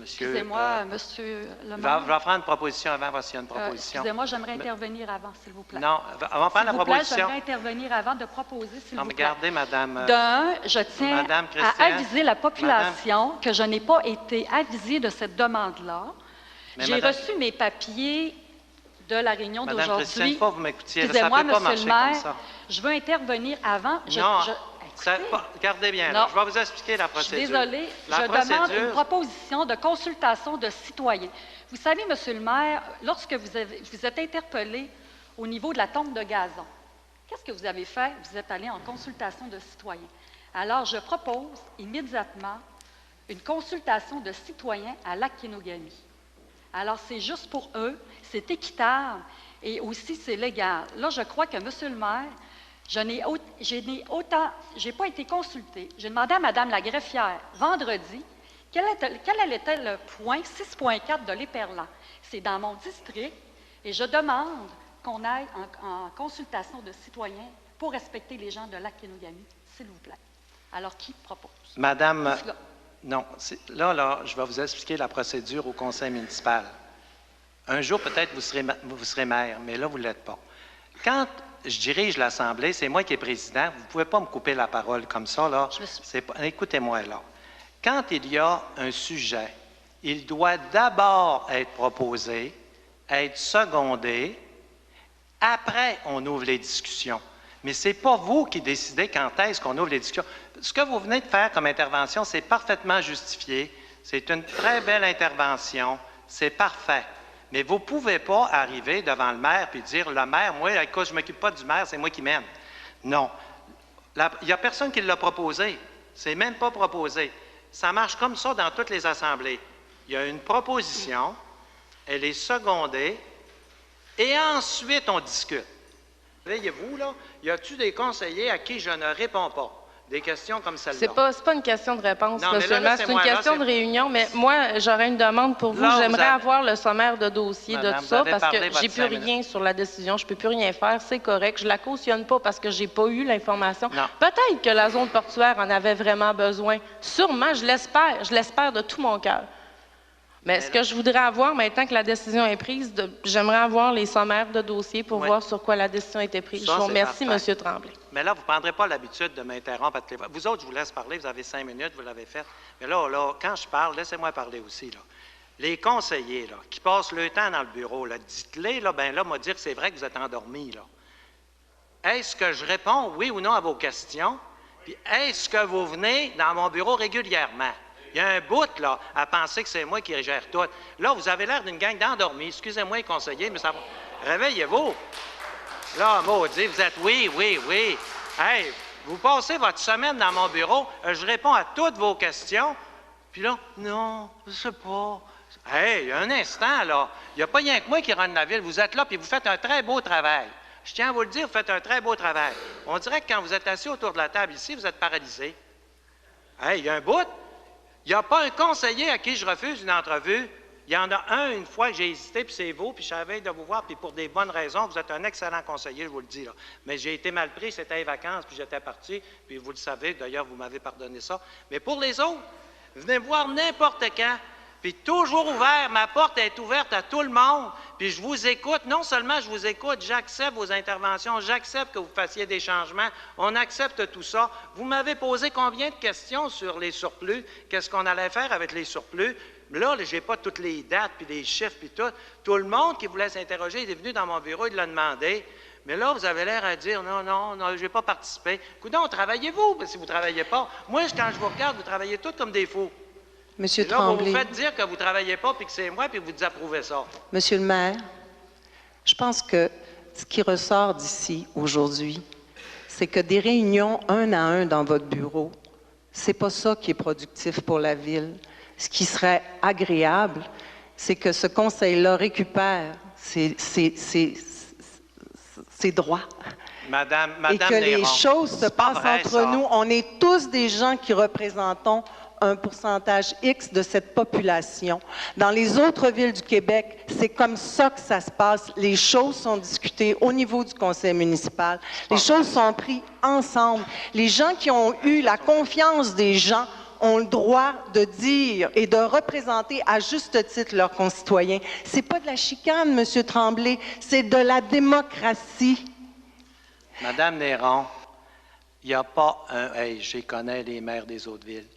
monsieur. Excusez-moi, monsieur le Je maire. vais faire une proposition avant, voir s'il y a une proposition. Excusez-moi, j'aimerais intervenir avant, s'il vous plaît. Non, on va prendre la proposition. J'aimerais intervenir avant de proposer, s'il vous plaît. Regardez, madame. D'un, je tiens Madame à Christian, aviser la population que je n'ai pas été avisée de cette demande-là. Mais J'ai madame- reçu mes papiers de la réunion Madame Christian, il d'aujourd'hui. faut que vous m'écoutiez. Ça ne Excusez-moi, peut pas monsieur le marcher comme maire, ça. je veux intervenir avant. Non, écoutez, regardez bien, Non. là, je vais vous expliquer la je suis procédure. désolée, La je demande procédure- une proposition de consultation de citoyens. Vous savez, monsieur le maire, lorsque vous êtes interpellé au niveau de la tombe de gazon, qu'est-ce que vous avez fait? Vous êtes allé en consultation de citoyens. Alors, je propose immédiatement une consultation de citoyens à Lac-Kenogami. Alors, c'est juste pour eux, c'est équitable et aussi c'est légal. Là, je crois que, monsieur le maire, j'ai pas été consultée. J'ai demandé à Mme la greffière vendredi quel était le point 6.4 de l'Éperlan. C'est dans mon district et je demande qu'on aille en consultation de citoyens pour respecter les gens de Lac-Kenogami, s'il vous plaît. Alors, qui propose? Madame, Là. non, là, je vais vous expliquer la procédure au conseil municipal. Un jour, peut-être, vous serez maire, mais là, vous ne l'êtes pas. Quand je dirige l'Assemblée, c'est moi qui est président, vous ne pouvez pas me couper la parole comme ça, là. Écoutez-moi, là. Quand il y a un sujet, il doit d'abord être proposé, être secondé, après, on ouvre les discussions. Mais ce n'est pas vous qui décidez quand est-ce qu'on ouvre les discussions. Ce que vous venez de faire comme intervention, c'est parfaitement justifié. C'est une très belle intervention. C'est parfait. Mais vous ne pouvez pas arriver devant le maire et dire, le maire, moi, écoute, je ne m'occupe pas du maire, c'est moi qui mène. Non. Il n'y a personne qui l'a proposé. C'est même pas proposé. Ça marche comme ça dans toutes les assemblées. Il y a une proposition, elle est secondée, et ensuite, on discute. Voyez-vous, là, y a-t-il des conseillers à qui je ne réponds pas? Des questions comme celle-là. C'est pas une question de réponse, Non, mais monsieur là, le maire, c'est une laissez-moi, là, question c'est- de réunion. Mais moi, j'aurais une demande pour vous. Là, vous J'aimerais avez- avoir le sommaire de dossier Madame, de tout vous ça avez parce parlé que votre j'ai plus 5 rien sur la décision. Je peux plus rien faire. C'est correct. Je la cautionne pas parce que j'ai pas eu l'information. Non. Peut-être que la zone portuaire en avait vraiment besoin. Sûrement, je l'espère. Je l'espère de tout mon cœur. Mais ce que je voudrais avoir, maintenant que la décision est prise, j'aimerais avoir les sommaires de dossier pour Oui. voir sur quoi la décision a été prise. Ça, Je vous c'est remercie, parfait. M. Tremblay. Mais là, vous ne prendrez pas l'habitude de m'interrompre. Vous autres, je vous laisse parler. Vous avez 5 minutes, vous l'avez fait. Mais là, quand je parle, laissez-moi parler aussi. Là. Les conseillers là, qui passent le temps dans le bureau, là, dites-les, là, m'a dire que c'est vrai que vous êtes endormis. Là. Est-ce que je réponds oui ou non à vos questions? Puis est-ce que vous venez dans mon bureau régulièrement? Il y a un bout, là, à penser que c'est moi qui gère tout. Là, vous avez l'air d'une gang d'endormis. Excusez-moi, les conseillers, mais ça va. Réveillez-vous. Là, maudit, vous êtes oui. Hey, vous passez votre semaine dans mon bureau, je réponds à toutes vos questions, puis là, non, je sais pas. Hey, un instant, là, il n'y a pas rien que moi qui rende la ville. Vous êtes là, puis vous faites un très beau travail. Je tiens à vous le dire, vous faites un très beau travail. On dirait que quand vous êtes assis autour de la table ici, vous êtes paralysé. Hey, il y a un bout. Il n'y a pas un conseiller à qui je refuse une entrevue. Il y en a un, une fois que j'ai hésité, puis c'est vous, puis je savais de vous voir, puis pour des bonnes raisons, vous êtes un excellent conseiller, je vous le dis. Là. Mais j'ai été mal pris, c'était les vacances, puis j'étais parti, puis vous le savez, d'ailleurs, vous m'avez pardonné ça. Mais pour les autres, venez me voir n'importe quand, puis toujours ouvert, ma porte est ouverte à tout le monde, puis je vous écoute. Non seulement je vous écoute, j'accepte vos interventions, j'accepte que vous fassiez des changements, on accepte tout ça. Vous m'avez posé combien de questions sur les surplus? Qu'est-ce qu'on allait faire avec les surplus? Là, je n'ai pas toutes les dates, puis les chiffres, puis tout. Tout le monde qui voulait s'interroger, il est venu dans mon bureau, il l'a demandé. Mais là, vous avez l'air à dire, non, je n'ai pas participé. Coudonc, travaillez-vous, si vous ne travaillez pas. Moi, quand je vous regarde, vous travaillez tous comme des fous. Monsieur Et là, Tremblay. vous vous faites dire que vous ne travaillez pas, puis que c'est moi, puis vous désapprouvez ça. Monsieur le maire, je pense que ce qui ressort d'ici aujourd'hui, c'est que des réunions un à un dans votre bureau, c'est pas ça qui est productif pour la ville. Ce qui serait agréable, c'est que ce conseil-là récupère ses droits. Madame Et que les Néron, choses se c'est pas passent vrai, entre ça. nous. On est tous des gens qui représentons un pourcentage X de cette population. Dans les autres villes du Québec, c'est comme ça que ça se passe. Les choses sont discutées au niveau du conseil municipal. Les choses sont prises ensemble. Les gens qui ont eu la confiance des gens ont le droit de dire et de représenter à juste titre leurs concitoyens. C'est pas de la chicane, M. Tremblay, c'est de la démocratie. Madame Néron, il n'y a pas un... Hey, je connais les maires des autres villes.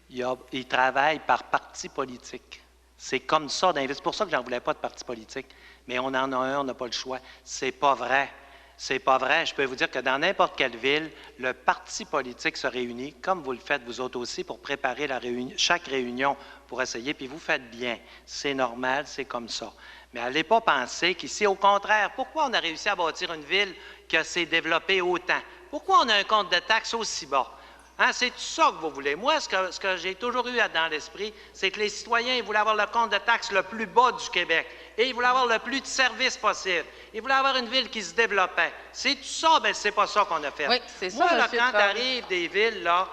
Ils travaillent par parti politique. C'est comme ça. C'est pour ça que j'en voulais pas de parti politique. Mais on en a un, on n'a pas le choix. C'est pas vrai. C'est pas vrai. Je peux vous dire que dans n'importe quelle ville, le parti politique se réunit, comme vous le faites vous autres aussi, pour préparer chaque réunion pour essayer, puis vous faites bien. C'est normal, c'est comme ça. Mais n'allez pas penser qu'ici, au contraire, pourquoi on a réussi à bâtir une ville qui s'est développée autant? Pourquoi on a un compte de taxes aussi bas? Hein, c'est tout ça que vous voulez. Moi, ce que j'ai toujours eu dans l'esprit, c'est que les citoyens ils voulaient avoir le compte de taxes le plus bas du Québec et ils voulaient avoir le plus de services possible. Ils voulaient avoir une ville qui se développait. C'est tout ça, bien, c'est pas ça qu'on a fait. Oui, c'est ça, moi, là, monsieur quand Tremblay. arrive des villes, là,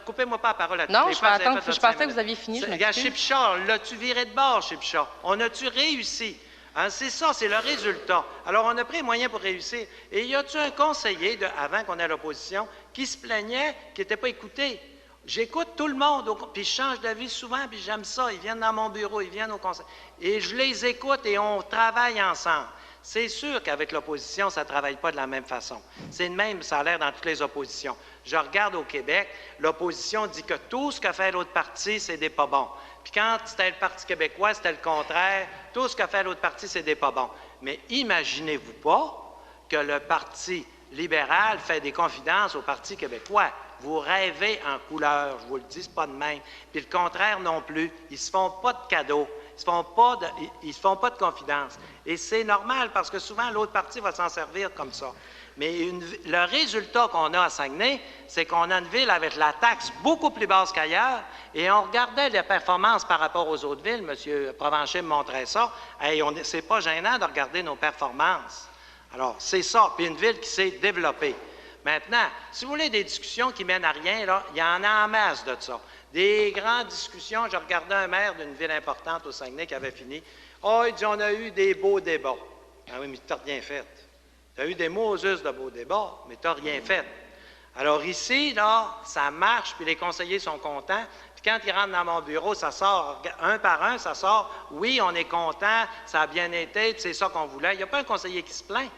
coupez-moi pas la parole à toutes Non, les je fois, vais vous avez attendre. fait Je votre pensais 5 que vous aviez fini. Je Regarde, chez m'excuse. Pichard, l'as-tu viré de bord chez Pichard? On a-tu réussi? Hein, c'est ça, c'est le résultat. Alors, on a pris les moyens pour réussir. Et y a-tu un conseiller, avant qu'on ait l'opposition, qui se plaignait, qui n'était pas écouté? J'écoute tout le monde, puis je change d'avis souvent, puis j'aime ça. Ils viennent dans mon bureau, ils viennent au conseil. Et je les écoute et on travaille ensemble. C'est sûr qu'avec l'opposition, ça ne travaille pas de la même façon. C'est le même, ça a l'air dans toutes les oppositions. Je regarde au Québec, l'opposition dit que tout ce qu'a fait l'autre parti, c'est des pas bons. Puis quand c'était le Parti québécois, c'était le contraire. Tout ce qu'a fait l'autre parti, c'est des pas bons. Mais imaginez-vous pas que le Parti libéral fait des confidences au Parti québécois. Vous rêvez en couleur, je vous le dis, c'est pas de même. Puis le contraire non plus. Ils se font pas de cadeaux. Ils se font pas de confidences. Et c'est normal parce que souvent, l'autre parti va s'en servir comme ça. Mais le résultat qu'on a à Saguenay, c'est qu'on a une ville avec la taxe beaucoup plus basse qu'ailleurs et on regardait les performances par rapport aux autres villes. M. Provencher me montrait ça. Hey, c'est pas gênant de regarder nos performances. Alors, c'est ça. Puis une ville qui s'est développée. Maintenant, si vous voulez des discussions qui mènent à rien, là, il y en a en masse de ça. Des grandes discussions. Je regardais un maire d'une ville importante au Saguenay qui avait fini. Oh, il dit, on a eu des beaux débats. Ah oui, mais tu n'as rien fait. Tu as eu des Moses de beaux débats, mais tu n'as rien fait. Alors ici, là, ça marche, puis les conseillers sont contents. Puis quand ils rentrent dans mon bureau, ça sort, un par un, ça sort. Oui, on est content, ça a bien été, c'est ça qu'on voulait. Il n'y a pas un conseiller qui se plaint.